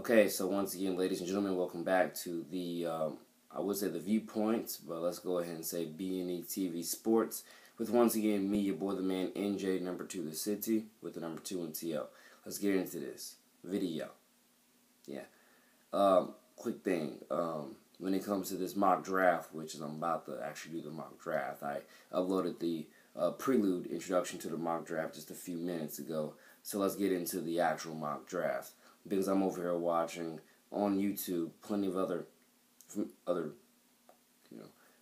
Okay, so once again, ladies and gentlemen, welcome back to the, I would say the viewpoints, but let's go ahead and say B&E TV Sports, with once again me, your boy the man, NJ, number 2 the city, with the number 2 in TL. Let's get into this video. Yeah. Quick thing, when it comes to this mock draft, which is I'm about to actually do the mock draft, I uploaded the prelude introduction to the mock draft just a few minutes ago, so let's get into the actual mock draft. Because I'm over here watching on YouTube plenty of other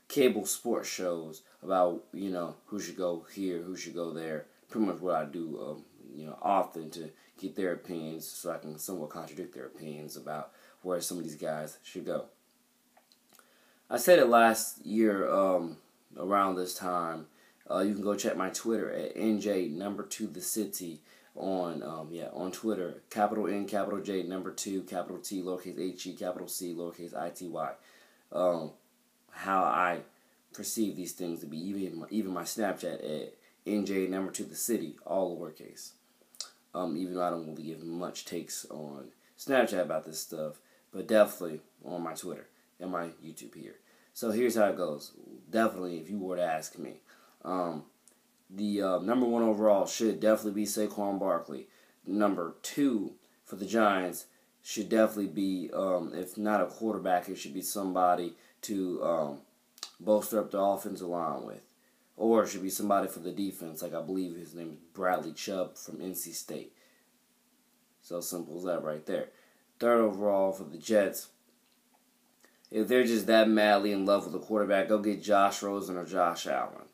cable sports shows about who should go here, who should go there. Pretty much what I do often to get their opinions, so I can somewhat contradict their opinions about where some of these guys should go. I said it last year around this time. You can go check my Twitter at NJ number 2 the city. On Twitter, capital N, capital J, number 2, capital T, lowercase h-e, capital C, lowercase i-t-y. How I perceive these things to be, even my Snapchat at NJ number 2 the city, all lowercase. Even though I don't really give much takes on Snapchat about this stuff, but definitely on my Twitter and my YouTube here. So here's how it goes. Definitely, if you were to ask me, the number 1 overall should definitely be Saquon Barkley. Number 2 for the Giants should definitely be, if not a quarterback, it should be somebody to bolster up the offensive line with. Or it should be somebody for the defense, like I believe his name is Bradley Chubb from NC State. So simple as that right there. 3rd overall for the Jets, if they're just that madly in love with the quarterback, go get Josh Rosen or Josh Allen.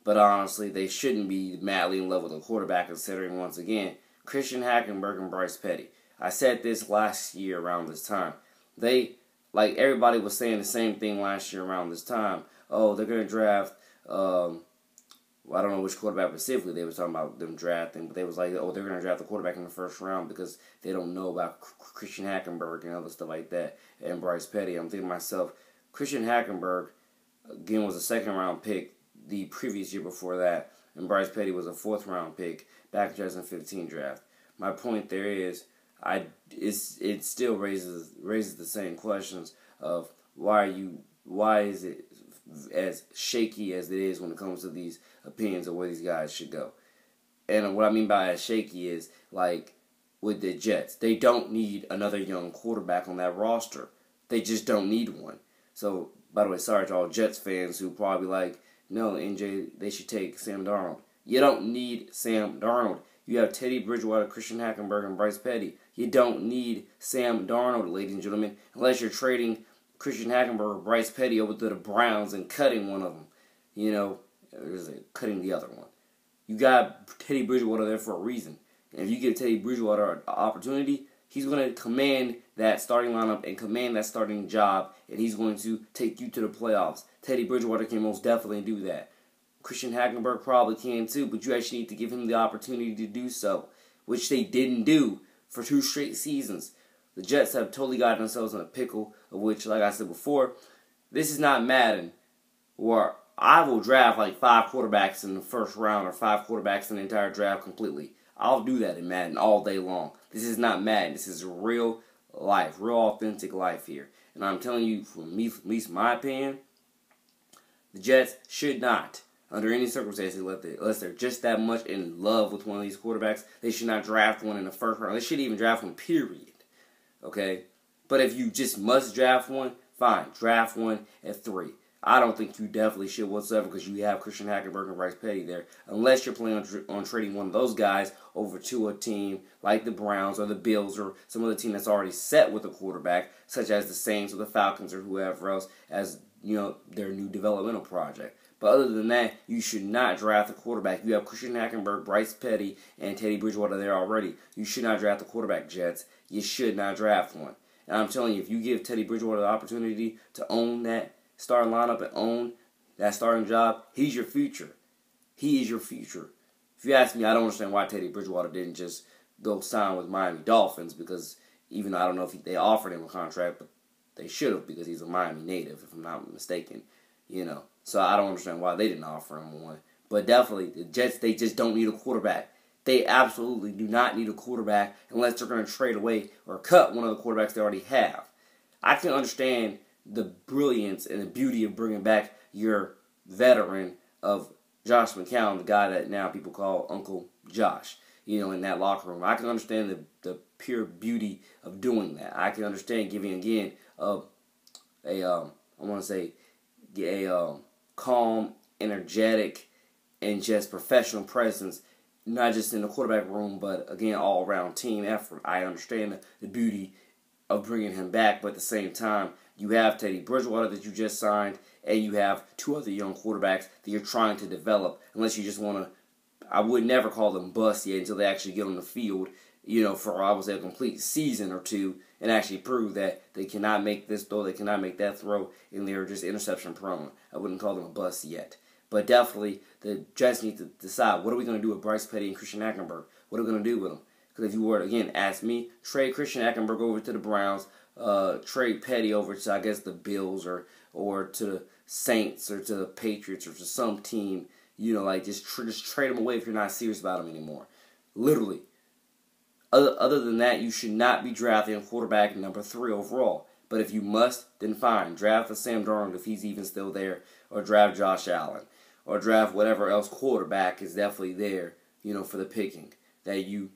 But honestly, they shouldn't be madly in love with a quarterback, considering, once again, Christian Hackenberg and Bryce Petty. I said this last year around this time. Everybody was saying the same thing last year around this time. Oh, they're going to draft, I don't know which quarterback specifically they were talking about them drafting, but they was like, oh, they're going to draft the quarterback in the 1st round because they don't know about Christian Hackenberg and other stuff like that, and Bryce Petty. I'm thinking to myself, Christian Hackenberg, again, was a 2nd round pick the previous year before that, and Bryce Petty was a 4th round pick back in 2015 draft. My point there is, it still raises the same questions of why is it as shaky as it is when it comes to these opinions of where these guys should go. And what I mean by as shaky is, like with the Jets, they don't need another young quarterback on that roster. They just don't need one. So, by the way, sorry to all Jets fans who probably like, no, NJ, they should take Sam Darnold. You don't need Sam Darnold. You have Teddy Bridgewater, Christian Hackenberg, and Bryce Petty. You don't need Sam Darnold, ladies and gentlemen, unless you're trading Christian Hackenberg or Bryce Petty over to the Browns and cutting one of them. Cutting the other one. You got Teddy Bridgewater there for a reason. And if you give Teddy Bridgewater an opportunity, he's going to command that starting lineup and command that starting job, and he's going to take you to the playoffs. Teddy Bridgewater can most definitely do that. Christian Hackenberg probably can too, but you actually need to give him the opportunity to do so, which they didn't do for 2 straight seasons. The Jets have totally gotten themselves in a pickle, of which, like I said before, this is not Madden, where I will draft like 5 quarterbacks in the 1st round or 5 quarterbacks in the entire draft completely. I'll do that in Madden all day long. This is not Madden. This is real life, real authentic life here. And I'm telling you, from me, at least my opinion, the Jets should not, under any circumstances, unless they're just that much in love with one of these quarterbacks, they should not draft one in the 1st round. They shouldn't even draft one, period. Okay? But if you just must draft one, fine. Draft one at 3. I don't think you definitely should whatsoever, because you have Christian Hackenberg and Bryce Petty there, unless you're planning on trading one of those guys over to a team like the Browns or the Bills or some other team that's already set with a quarterback, such as the Saints or the Falcons or whoever else, as their new developmental project. But other than that, you should not draft a quarterback. You have Christian Hackenberg, Bryce Petty, and Teddy Bridgewater there already. You should not draft a quarterback, Jets. You should not draft one. And I'm telling you, if you give Teddy Bridgewater the opportunity to own that starting lineup and own that starting job, he's your future. He is your future. If you ask me, I don't understand why Teddy Bridgewater didn't just go sign with Miami Dolphins, because even though I don't know if they offered him a contract, but they should have, because he's a Miami native, if I'm not mistaken. So I don't understand why they didn't offer him one. But definitely, the Jets, they just don't need a quarterback. They absolutely do not need a quarterback unless they're going to trade away or cut one of the quarterbacks they already have. I can understand the brilliance and the beauty of bringing back your veteran of Josh McCown, the guy that now people call Uncle Josh, in that locker room. I can understand the pure beauty of doing that. I can understand giving, again, a calm, energetic, and just professional presence, not just in the quarterback room, but again, all-around team effort. I understand the beauty of bringing him back, but at the same time, you have Teddy Bridgewater that you just signed, and you have two other young quarterbacks that you're trying to develop, unless you just want to, I would never call them bust yet until they actually get on the field, for, I would say, a complete season or two, and actually prove that they cannot make this throw, they cannot make that throw, and they're just interception prone. I wouldn't call them a bust yet. But definitely, the Jets need to decide, what are we going to do with Bryce Petty and Christian Hackenberg? What are we going to do with them? Because if you were to, again, ask me, trade Christian Hackenberg over to the Browns, trade Petty over to, I guess, the Bills or to the Saints or to the Patriots or to some team, just trade them away if you're not serious about them anymore. Literally. Other than that, you should not be drafting a quarterback number 3 overall. But if you must, then fine. Draft a Sam Darnold if he's even still there, or draft Josh Allen, or draft whatever else quarterback is definitely there, for the picking. That you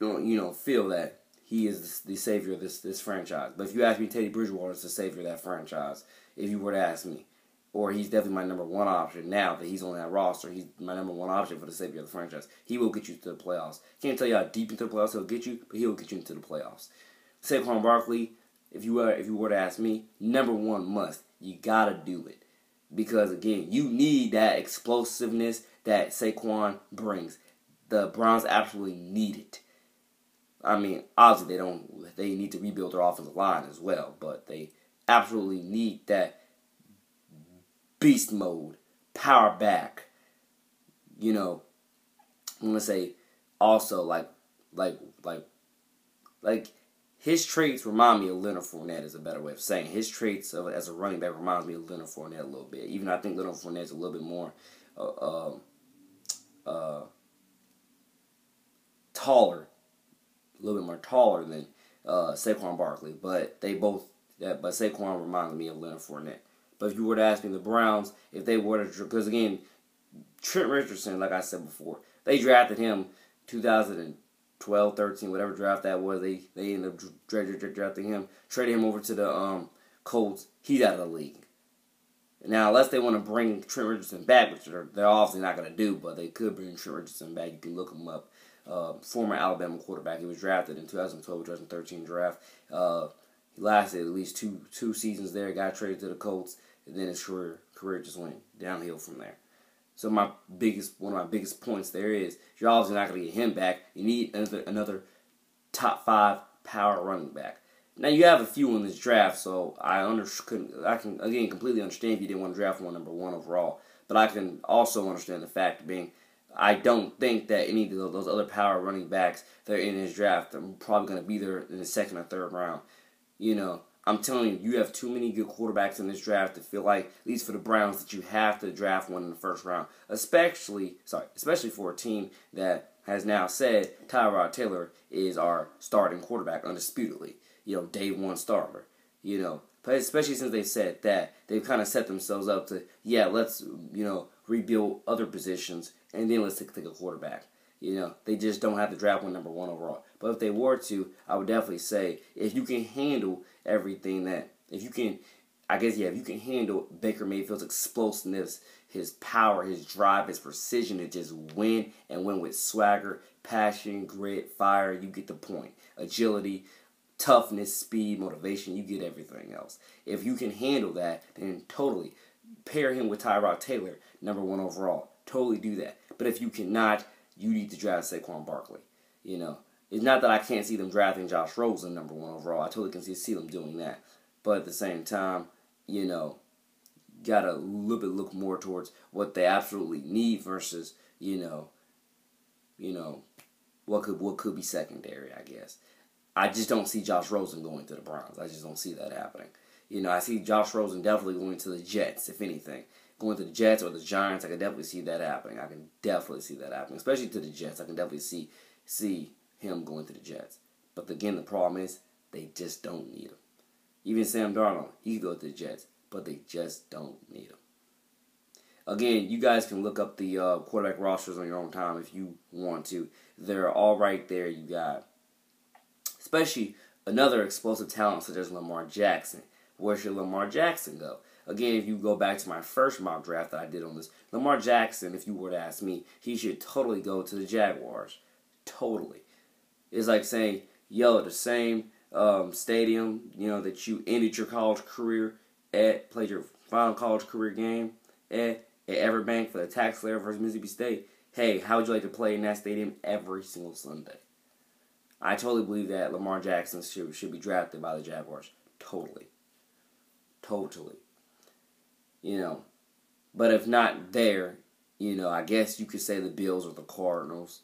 feel that he is the savior of this franchise. But if you ask me, Teddy Bridgewater is the savior of that franchise, if you were to ask me. Or he's definitely my number 1 option now that he's on that roster. He's my number 1 option for the savior of the franchise. He will get you to the playoffs. Can't tell you how deep into the playoffs he'll get you, but he'll get you into the playoffs. Saquon Barkley, if you were to ask me, number 1 must. You gotta do it. Because again, you need that explosiveness that Saquon brings. The Browns absolutely need it. I mean, obviously they need to rebuild their offensive line as well, but they absolutely need that beast mode, power back. I'm gonna say also like his traits remind me of Leonard Fournette is a better way of saying. His traits as a running back reminds me of Leonard Fournette a little bit. Even though I think Leonard Fournette is a little bit more taller, a little bit more taller than Saquon Barkley. But but Saquon reminded me of Leonard Fournette. But if you were to ask me, the Browns, if they were to, because again, Trent Richardson, like I said before, they drafted him 2012, 13, whatever draft that was. They ended up drafting him, traded him over to the Colts. He's out of the league. Now, unless they want to bring Trent Richardson back, which they're obviously not going to do, but they could bring Trent Richardson back. You can look him up. Former Alabama quarterback. He was drafted in 2012, 2013 draft. He lasted at least two seasons there. Got traded to the Colts, and then his career just went downhill from there. So one of my biggest points there is you're obviously not going to get him back. You need another top 5 power running back. Now you have a few in this draft, so I can again completely understand if you didn't want to draft one number 1 overall. But I can also understand the fact being I don't think that any of those other power running backs that are in this draft are probably going to be there in the 2nd or 3rd round. I'm telling you, you have too many good quarterbacks in this draft to feel like, at least for the Browns, that you have to draft one in the 1st round. Especially for a team that has now said Tyrod Taylor is our starting quarterback undisputedly. Day 1 starter. But especially since they said that, they've kind of set themselves up to, let's, rebuild other positions, and then let's take a quarterback. They just don't have to draft one number 1 overall. But if they were to, I would definitely say, if you can handle everything if you can handle Baker Mayfield's explosiveness, his power, his drive, his precision to just win and win with swagger, passion, grit, fire, you get the point. Agility, toughness, speed, motivation, you get everything else. If you can handle that, then totally pair him with Tyrod Taylor, number 1 overall. Totally do that. But if you cannot, you need to draft Saquon Barkley. It's not that I can't see them drafting Josh Rosen number 1 overall. I totally can see them doing that. But at the same time, gotta a little bit look more towards what they absolutely need versus, what could be secondary, I guess. I just don't see Josh Rosen going to the Browns. I just don't see that happening. I see Josh Rosen definitely going to the Jets, if anything. going to the Jets or the Giants. I can definitely see that happening. I can definitely see that happening, especially to the Jets. I can definitely see him going to the Jets. But again, the problem is they just don't need him. Even Sam Darnold, he could go to the Jets, but they just don't need him. Again, you guys can look up the quarterback rosters on your own time if you want to. They're all right there. You got, especially another explosive talent such as Lamar Jackson. Where should Lamar Jackson go? Again, if you go back to my first mock draft that I did on this, Lamar Jackson, if you were to ask me, he should totally go to the Jaguars. Totally. It's like saying, yo, the same stadium, that you ended your college career at, played your final college career game at Everbank for the tax layer versus Mississippi State. Hey, how would you like to play in that stadium every single Sunday? I totally believe that Lamar Jackson should be drafted by the Jaguars. Totally. But if not there, I guess you could say the Bills or the Cardinals,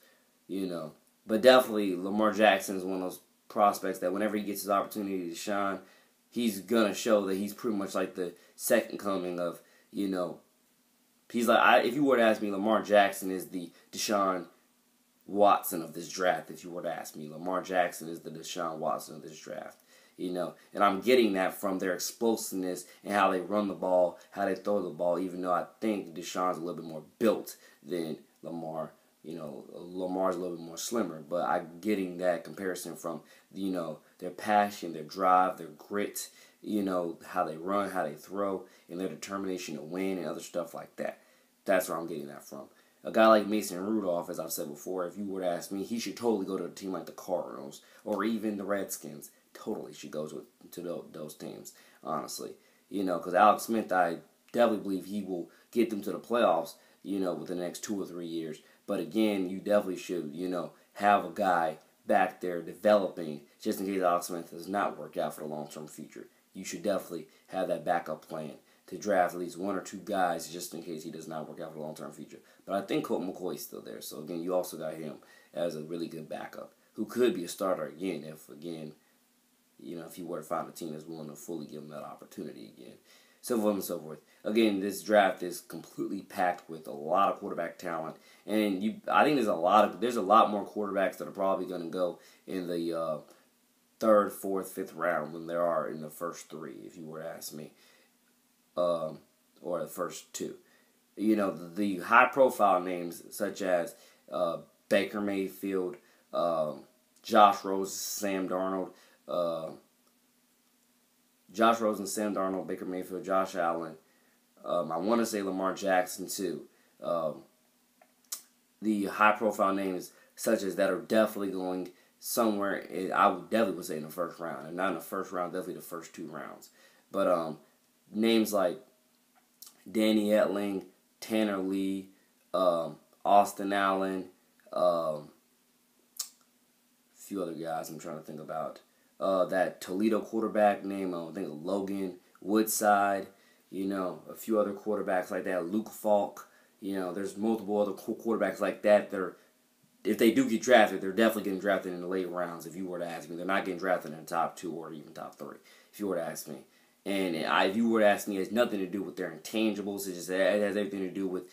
But definitely Lamar Jackson is one of those prospects that whenever he gets his opportunity to shine, he's going to show that he's pretty much like the second coming of, he's like, if you were to ask me, Lamar Jackson is the Deshaun Watson of this draft. If you were to ask me, Lamar Jackson is the Deshaun Watson of this draft. And I'm getting that from their explosiveness and how they run the ball, how they throw the ball, even though I think Deshaun's a little bit more built than Lamar. Lamar's a little bit more slimmer, but I'm getting that comparison from, their passion, their drive, their grit, how they run, how they throw, and their determination to win and other stuff like that. That's where I'm getting that from. A guy like Mason Rudolph, as I've said before, if you were to ask me, he should totally go to a team like the Cardinals or even the Redskins. Totally should go to those teams, honestly. Because Alex Smith, I definitely believe he will get them to the playoffs, within the next 2 or 3 years. But again, you definitely should, have a guy back there developing just in case Alex Smith does not work out for the long-term future. You should definitely have that backup plan to draft at least 1 or 2 guys just in case he does not work out for the long-term future. But I think Colt McCoy is still there. So, again, you also got him as a really good backup who could be a starter again if he were to find a team that's willing to fully give him that opportunity again. So forth and so forth. Again, this draft is completely packed with a lot of quarterback talent. And I think there's a lot more quarterbacks that are probably going to go in the 3rd, 4th, 5th round than there are in the first 3, if you were to ask me. Or the first 2. The high-profile names such as Baker Mayfield, Josh Rosen, Sam Darnold, Baker Mayfield, Josh Allen. I want to say Lamar Jackson too. The high-profile names such as that are definitely going somewhere. I would definitely say in the first round, and not in the first round, definitely the first 2 rounds. But names like Danny Etling, Tanner Lee, Austin Allen, a few other guys I'm trying to think about. That Toledo quarterback name, I think Logan Woodside, a few other quarterbacks like that, Luke Falk, there's multiple other quarterbacks like that if they do get drafted, they're definitely getting drafted in the late rounds, if you were to ask me. They're not getting drafted in the top 2 or even top 3, if you were to ask me. And if you were to ask me, it has nothing to do with their intangibles. It has everything to do with,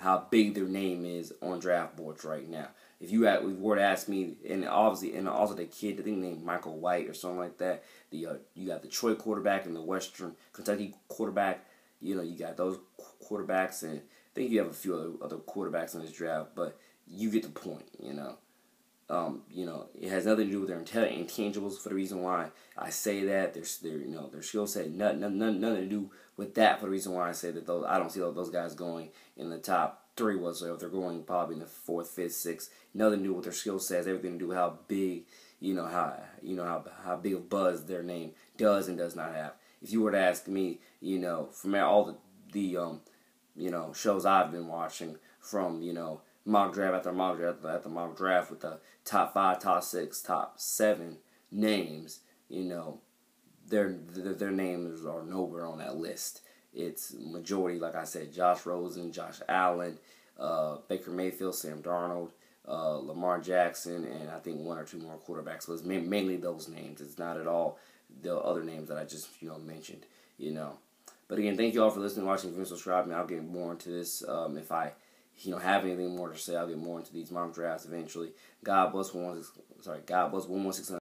how big their name is on draft boards right now. If you were to ask me, and also the kid, I think named Michael White or something like that. You got the Troy quarterback and the Western Kentucky quarterback. You got those quarterbacks, and I think you have a few other quarterbacks in this draft. But you get the point. It has nothing to do with their intangibles. For the reason why I say that, their skill set, nothing to do with that. For the reason why I say that I don't see those guys going in the top 3 whatsoever. They're going probably in the 4th, 5th, 6th. Nothing to do with their skill sets. Everything to do with how big, how big of buzz their name does and does not have. If you were to ask me, from all the shows I've been watching, from mock draft after mock draft after mock draft with the top 5, top 6, top 7 names, their names are nowhere on that list. It's majority, like I said, Josh Rosen, Josh Allen, Baker Mayfield, Sam Darnold, Lamar Jackson, and I think 1 or 2 more quarterbacks. But it's mainly those names. It's not at all the other names that I just mentioned. But again, thank you all for listening, watching, and subscribing. I'll get more into this if I have anything more to say. I'll get more into these mock drafts eventually. God bless 116.